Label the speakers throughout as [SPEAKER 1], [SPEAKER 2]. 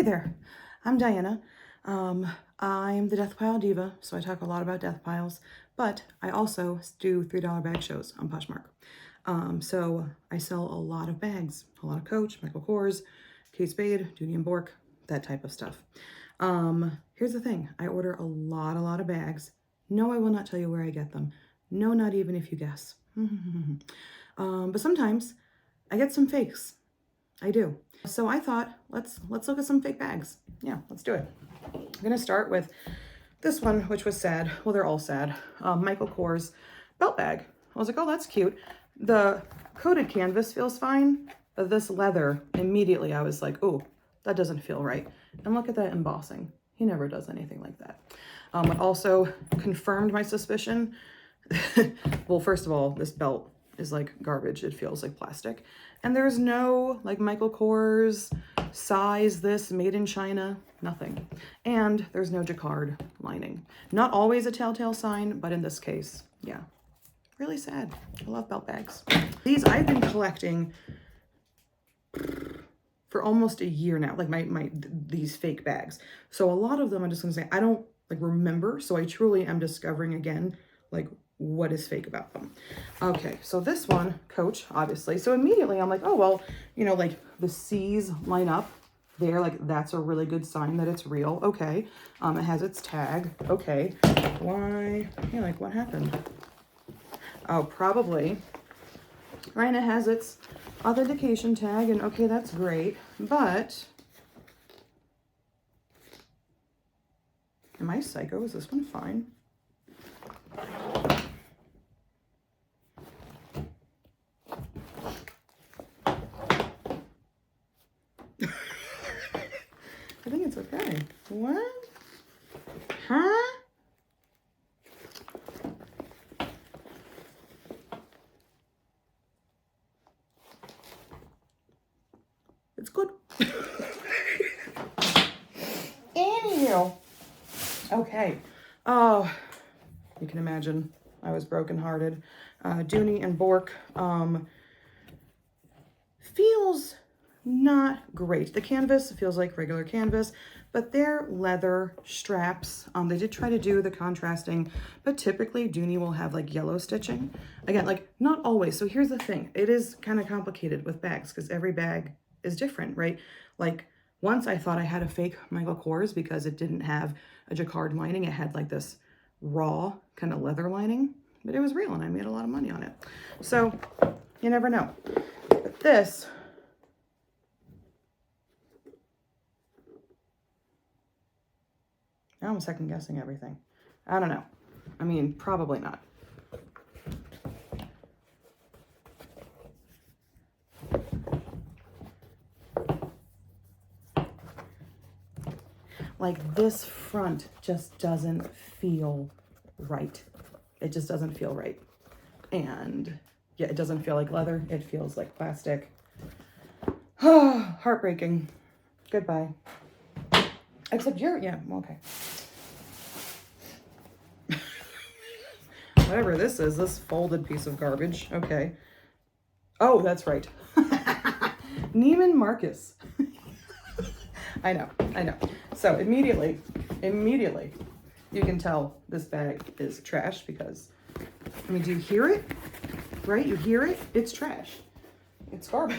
[SPEAKER 1] Hey there, I'm Diana. I'm the Death Pile Diva, so I talk a lot about death piles, but I also do $3 bag shows on Poshmark. So I sell a lot of bags, a lot of Coach, Michael Kors, Spade, Dooney and Bourke, that type of stuff. Here's the thing, I order a lot of bags. No, I will not tell you where I get them. No, not even if you guess. But sometimes I get some fakes. I do. So I thought, let's look at some fake bags. Yeah, let's do it. I'm gonna start with this one, which was sad. Well, they're all sad. Michael Kors belt bag. I was like, oh, that's cute. The coated canvas feels fine, but this leather, immediately I was like, oh, that doesn't feel right. And look at that embossing. He never does anything like that. It also confirmed my suspicion. Well, first of all, this belt is like garbage. It feels like plastic. And there's no like Michael Kors size this, made in China, nothing. And there's no jacquard lining. Not always a Telltale sign, but in this case, yeah. Really sad. I love belt bags. These I've been collecting for almost a year now, like these fake bags. So a lot of them, I'm just gonna say, I don't like remember. So I truly am discovering again, like what is fake about them. Okay, so this one, Coach, obviously. So immediately I'm like, oh, well, you know, like the C's line up there, like that's a really good sign that it's real. Okay, it has its tag. Okay, why, yeah, like what happened? Oh, probably, right, it has its authentication tag, and okay, that's great, but am I psycho? Is this one fine? I think it's okay. What? Huh? It's good. Anywho. Okay. Oh, you can imagine I was brokenhearted. Dooney and Bourke feels not great. The canvas feels like regular canvas, but they're leather straps. They did try to do the contrasting, but typically Dooney will have like yellow stitching. Again, like not always. So here's the thing. It is kind of complicated with bags because every bag is different, right? Like once I thought I had a fake Michael Kors because it didn't have a jacquard lining. It had like this raw kind of leather lining, but it was real and I made a lot of money on it. So you never know. But this, now I'm second guessing everything. I don't know. I mean, probably not. Like this front just doesn't feel right. It just doesn't feel right. And yeah, it doesn't feel like leather. It feels like plastic. Oh, heartbreaking. Goodbye. Except you're, yeah, okay. Whatever this is, this folded piece of garbage. Okay. Oh, that's right. Neiman Marcus. I know. So immediately, you can tell this bag is trash because, I mean, do you hear it? Right? You hear it? It's trash. It's garbage.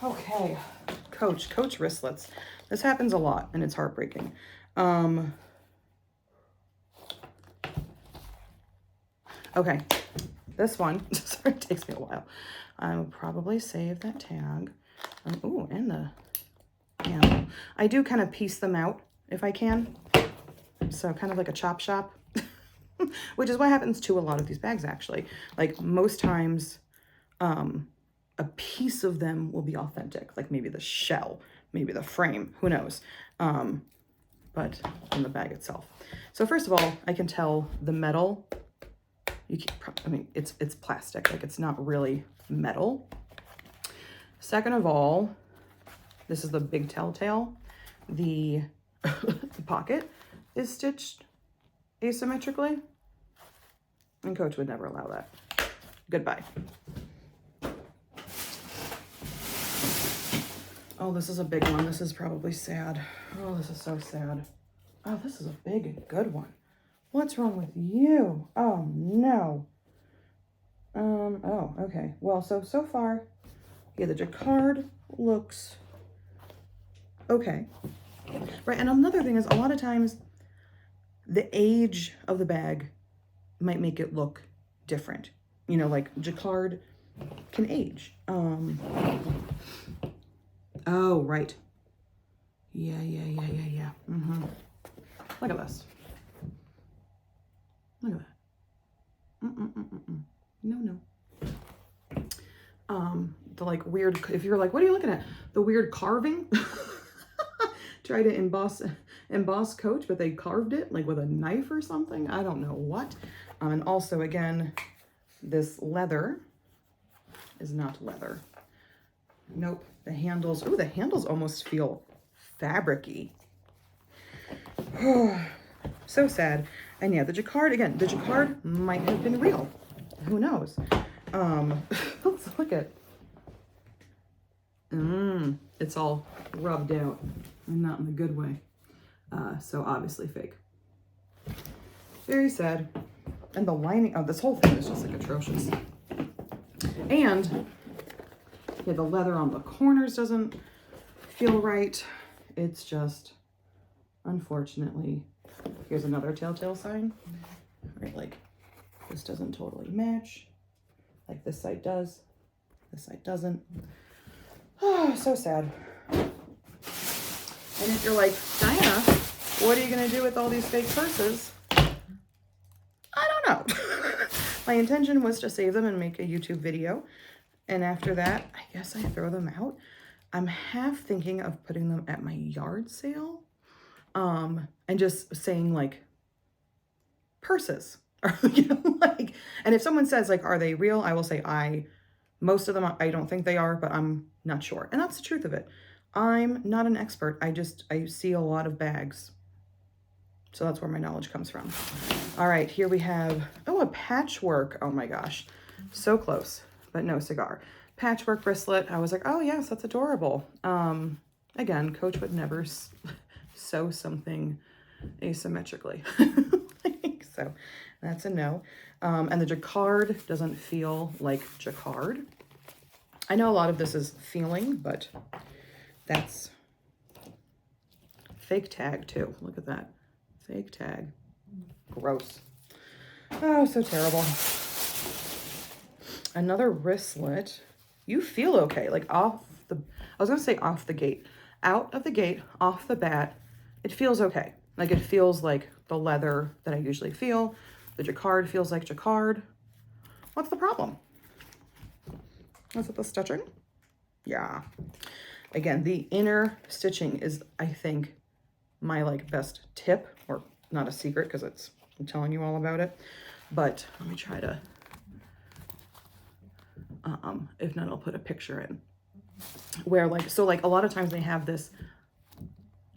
[SPEAKER 1] Okay. Coach wristlets. This happens a lot and it's heartbreaking. Okay. This one, sorry, it takes me a while. I will probably save that tag. Ooh, and the handle. I do kind of piece them out if I can. So kind of like a chop shop, which is what happens to a lot of these bags actually. Like most times, a piece of them will be authentic, like maybe the shell, maybe the frame, who knows? But in the bag itself. So first of all, I can tell the metal, I mean, it's plastic, like it's not really metal. Second of all, this is the big Telltale. The pocket is stitched asymmetrically, and Coach would never allow that. Goodbye. Oh, this is a big one. This is probably sad. Oh, this is so sad. Oh, this is a big and good one. What's wrong with you? Oh, no. Oh, okay. Well, so far, yeah, the jacquard looks okay. Right, and another thing is a lot of times the age of the bag might make it look different. You know, like jacquard can age. Oh, right. Yeah. Mm-hmm. Look at this. Look at that. No. The like weird, if you're like, what are you looking at? The weird carving. Try to emboss Coach, but they carved it like with a knife or something. I don't know what. And also, again, this leather is not leather. Nope. The handles, oh, the handles almost feel fabric-y. So sad. And yeah, the jacquard, again, the jacquard might have been real. Who knows? Let's look at. It's all rubbed out and not in the good way. So obviously fake. Very sad. And the lining of this whole thing is just like atrocious. And yeah, the leather on the corners doesn't feel right. It's just, unfortunately, here's another telltale sign. Right, like this doesn't totally match. Like this side does, this side doesn't. Oh, so sad. And if you're like, Diana, what are you gonna do with all these fake purses? I don't know. My intention was to save them and make a YouTube video. And after that, I guess I throw them out. I'm half thinking of putting them at my yard sale. And just saying like purses. Or, you know, like, and if someone says like, are they real? I will say most of them, I don't think they are, but I'm not sure. And that's the truth of it. I'm not an expert. I see a lot of bags. So that's where my knowledge comes from. All right, here we have, oh, a patchwork. Oh my gosh, so close, but no cigar. Patchwork bracelet. I was like, oh yes, that's adorable. Again, Coach would never sew something asymmetrically. So that's a no. And the jacquard doesn't feel like jacquard. I know a lot of this is feeling, but that's fake tag too. Look at that. Fake tag. Gross. Oh, so terrible. Another wristlet. You feel okay. Like off the, I was going to say off the gate. Out of the gate, off the bat, it feels okay. Like it feels like the leather that I usually feel. The jacquard feels like jacquard. What's the problem? Is it the stitching? Yeah. Again, the inner stitching is, I think, my like best tip, or not a secret because I'm telling you all about it. But let me try to, if not, I'll put a picture in. Where like, so like a lot of times they have this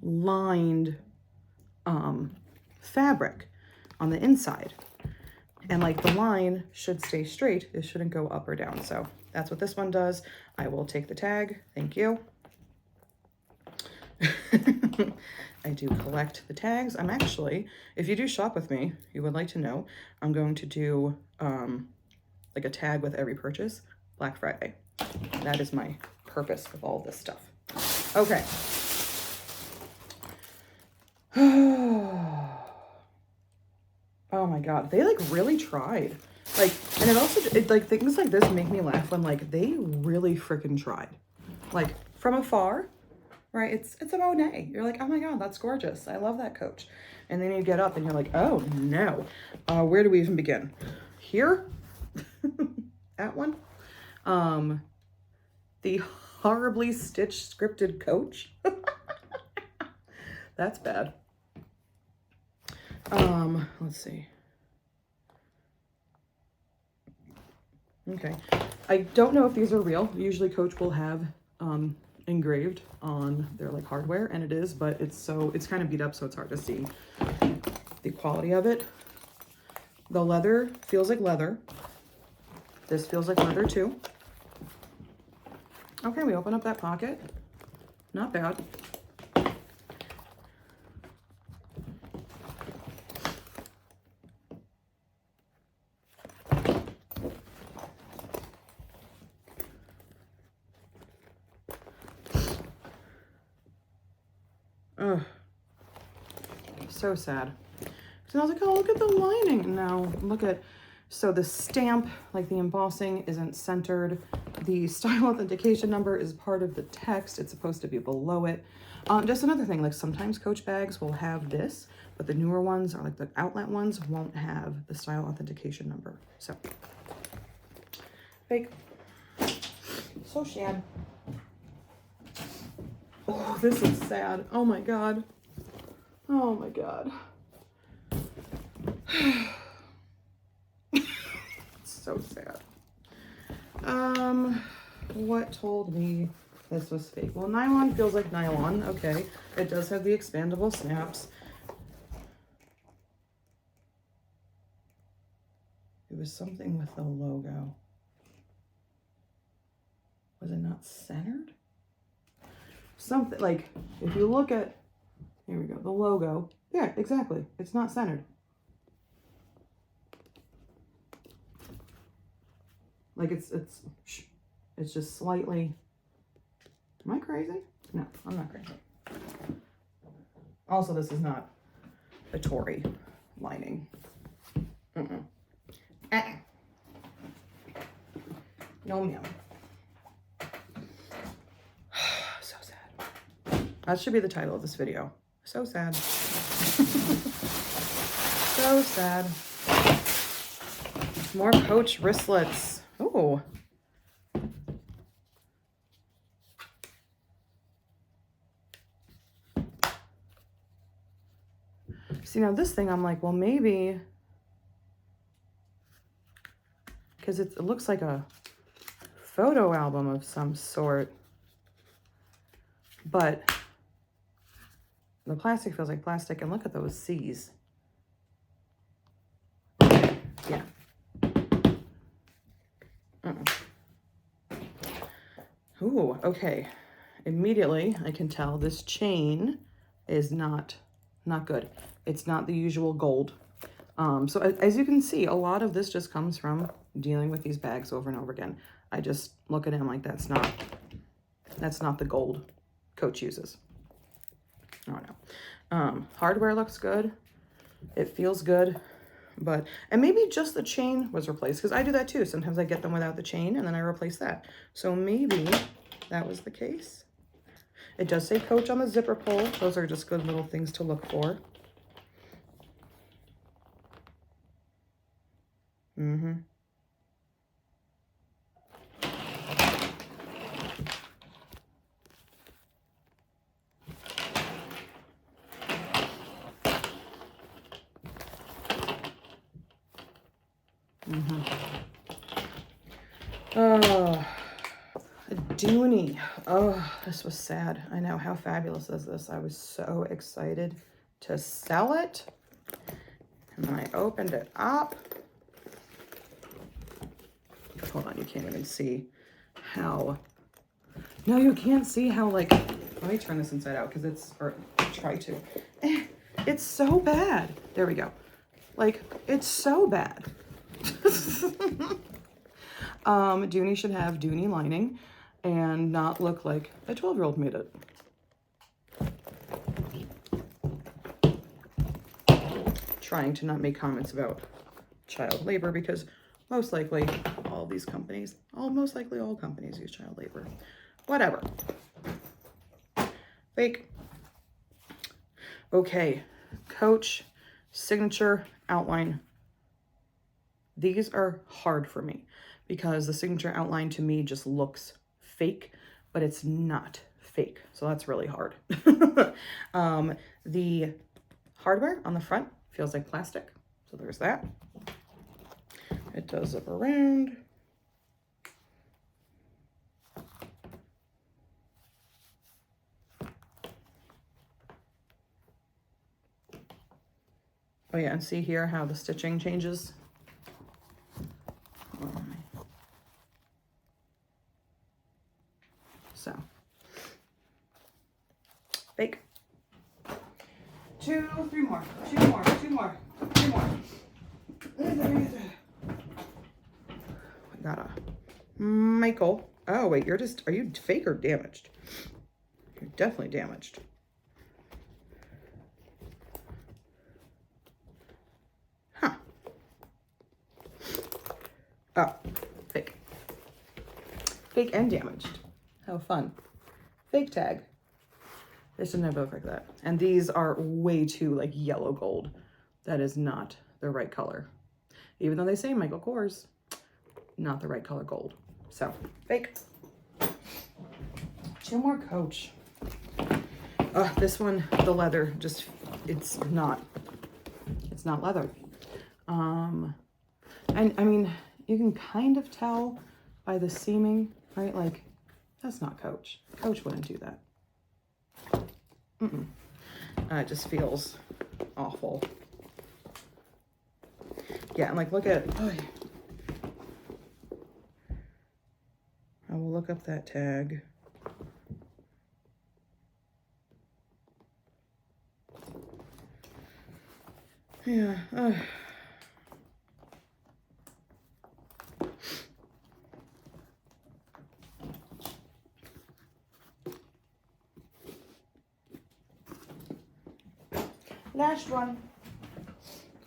[SPEAKER 1] lined fabric on the inside. And like the line should stay straight. It shouldn't go up or down. So that's what this one does. I will take the tag. Thank you. I do collect the tags. I'm actually, if you do shop with me, you would like to know, I'm going to do like a tag with every purchase Black Friday. That is my purpose with all this stuff. Okay. Oh my God, they like really tried. Like, and it also, like things like this make me laugh when like they really freaking tried. Like from afar, right? It's a Monet. You're like, oh my God, that's gorgeous. I love that Coach. And then you get up and you're like, oh no, where do we even begin? Here? That one? The horribly stitched scripted Coach. That's bad. Let's see. Okay. I don't know if these are real. Usually Coach will have engraved on their like hardware, and it is, but it's kind of beat up, so it's hard to see the quality of it. The leather feels like leather. This feels like leather too. Okay, we open up that pocket. not bad. Ugh. So sad. So I was like, oh, look at the lining. Now look at, so the stamp, like the embossing isn't centered. The style authentication number is part of the text. It's supposed to be below it. Just another thing, like sometimes Coach bags will have this, but the newer ones, or like the outlet ones, won't have the style authentication number. So, fake. So sad. Oh, this is sad. Oh my God. Oh my God. It's so sad. What told me this was fake? Well, nylon feels like nylon. Okay. It does have the expandable snaps. It was something with the logo. Was it not centered? Something like, if you look at, here we go, the logo. Yeah, exactly. It's not centered. Like it's just slightly, am I crazy? No, I'm not crazy. Also, this is not a Tory lining. No, ma'am. So sad. That should be the title of this video. So sad. So sad. More Coach wristlets. Oh. See, now this thing, I'm like, well, maybe, because it looks like a photo album of some sort, but the plastic feels like plastic, and look at those C's. Yeah. Ooh, okay. Immediately, I can tell this chain is not good. It's not the usual gold. So as you can see, a lot of this just comes from dealing with these bags over and over again. I just look at him like that's not the gold Coach uses. Oh no. Hardware looks good. It feels good, and maybe just the chain was replaced, because I do that too. Sometimes I get them without the chain and then I replace that. So maybe that was the case. It does say Coach on the zipper pull. Those are just good little things to look for. Oh, a Dooney. Oh, this was sad. I know. How fabulous is this? I was so excited to sell it. And then I opened it up. Hold on, you can't even see how. No, you can't see how, like, let me turn this inside out because it's, or try to. It's so bad. There we go. Like, it's so bad. Dooney should have Dooney lining and not look like a 12-year-old made it. Trying to not make comments about child labor, because most likely all these companies, most likely all companies use child labor. Whatever. Fake. Okay, Coach signature outline. These are hard for me because the signature outline to me just looks fake, but it's not fake. So that's really hard. The hardware on the front feels like plastic. So there's that. It does zip around. Oh yeah, and see here how the stitching changes. So Two, three more. Two more. Two more. Two more. We got a Michael. Oh, wait, are you fake or damaged? You're definitely damaged. Huh. Oh, fake. Fake and damaged. How fun. Fake tag. They shouldn't have both like that. And these are way too like yellow gold. That is not the right color. Even though they say Michael Kors, not the right color gold. So, fake. Two more Coach. This one, the leather, just, it's not leather. And I mean, you can kind of tell by the seaming, right? Like, that's not Coach. Coach wouldn't do that. It just feels awful. Yeah, and like, look at, I will look up that tag. Yeah. Last one.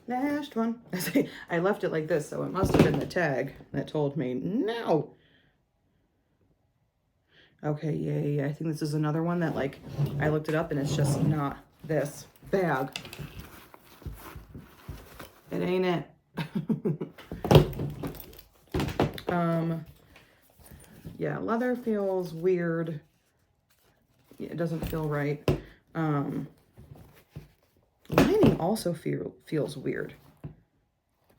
[SPEAKER 1] Last one. I left it like this, so it must have been the tag that told me no. Okay, yeah. I think this is another one that, like, I looked it up and it's just not this bag. It ain't it. Yeah, leather feels weird. Yeah, it doesn't feel right. Lining also feels weird.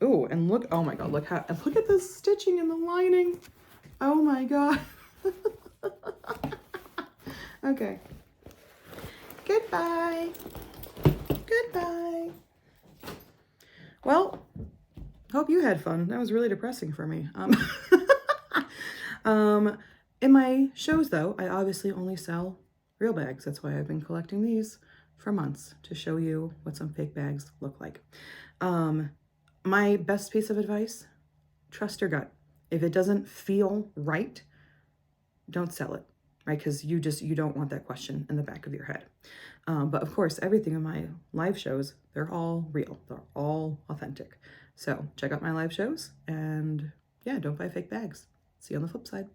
[SPEAKER 1] Ooh, and look, oh my God, look at the stitching in the lining. Oh my God. Okay. Goodbye. Goodbye. Well, hope you had fun. That was really depressing for me. In my shows though, I obviously only sell real bags. That's why I've been collecting these for months, to show you what some fake bags look like. My best piece of advice, trust your gut. If it doesn't feel right, don't sell it, right? Because you don't want that question in the back of your head. But of course, everything in my live shows, they're all real. They're all authentic. So check out my live shows and yeah, don't buy fake bags. See you on the flip side.